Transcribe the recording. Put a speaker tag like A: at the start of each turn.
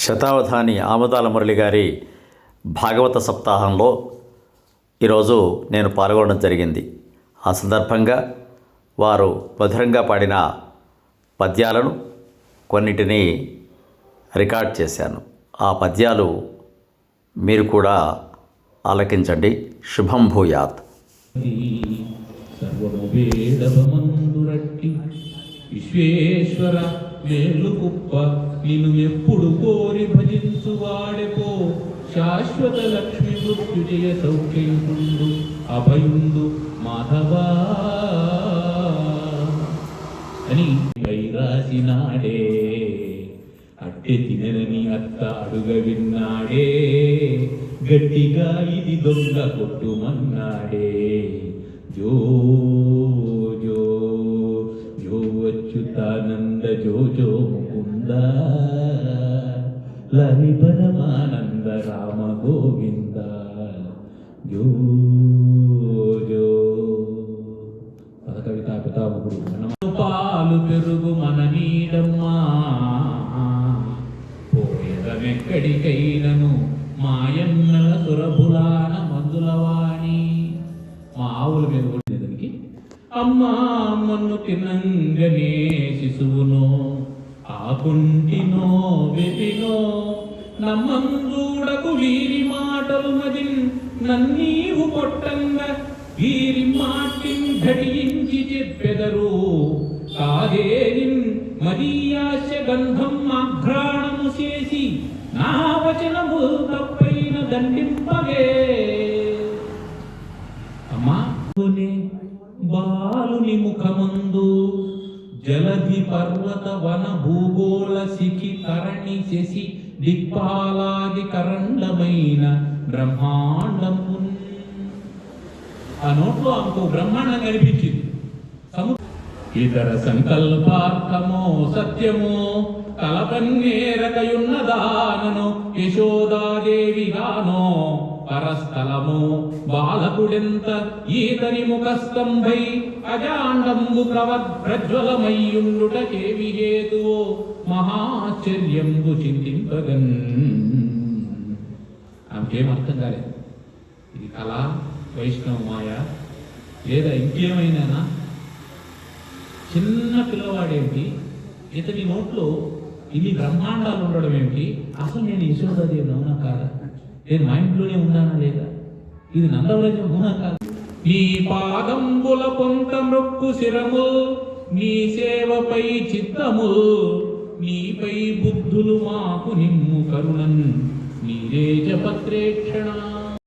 A: శతావధాని ఆముదాల మురళి గారి భాగవత సప్తాహంలో ఈరోజు నేను పాల్గొనడం జరిగింది. ఆ సందర్భంగా వారు మధురంగా పాడిన పద్యాలను కొన్నిటిని రికార్డ్ చేశాను. ఆ పద్యాలు మీరు కూడా ఆలకించండి. శుభం భూయాత్.
B: విశ్వేశ్వర మేలుకుప్ప నిన్ను ఎప్పుడు కోరి భజించువాడెపో శాశ్వత లక్ష్మి మృత్యుజయ సౌఖ్యండు అభయుండు మాధవా అని రాసినాడే. అట్టె తినని అత్త అడుగ విన్నాడే, గట్టిగా ఇది దొంగ కొట్టుమన్నాడే. జో జో జో అచ్యుతానంద జో జో ముకుంద లలి పరమానంద రామ గోవింద జో జో. పదకవితా పితామహుడు పాలు పెరుగు మన నీడమ్మా, పోయదమెక్కడికైనను మాయన్నల సురభులాన మందులవాణి. మా ఆవుల మీద కొట్టేదానికి అమ్మా మన్ను తినంగనే శిశువునో ఆకుంటినో వెతినో నమ్మందూడకు వీరి మాటలు మదిన్ నన్నీవు కొట్టంగా వీరి మాటిన్ ఘటించి చెప్పెదరు కాదేనిన్ మదీయాశ గంధం ఆఘ్రాణము చేసి నా వచనము తప్పైన దండింపగే. అమ్మా బాలుని ముఖమందు జలధి పర్వత వన భూగోళ శిఖి తరణి శశి దిక్పాలాది కరండమైన బ్రహ్మాండము. ఆ నోట్లో ఆమెకు బ్రహ్మాండం కనిపించింది. ఇతర సంకల్పార్థమో సత్యమో కలపన్నేరకయున్నదానను యశోదాదేవిగానో పరస్థలము బాలకుడెంత ఈతని ముఖస్తంభై అజాండంబు ప్రజ్వలమయ్యుండుటకేవి హేతువో మహాశ్చర్యంబు చింతింపగన్. ఆమెకేం అర్థం కాలేదు. ఇది కళ, వైష్ణవ మాయ లేదా ఇంకేమైనా. చిన్న పిల్లవాడేమిటి, ఇతని నోట్లో ఇన్ని బ్రహ్మాండాలు ఉండడం ఏమిటి, అసలు నేను యశోదాదేవి అవునా కాదా, నేను మా ఇంట్లోనే ఉన్నానా లేదా, ఇది నందవ్రజం అవునా కాదా. నీ పాదంబుల పొంత మృక్కు శిరము, నీ సేవపై చిత్తము, నీపై బుద్ధులు మాకు నిమ్ము కరుణన్ నీరేజ పత్రేక్షణ.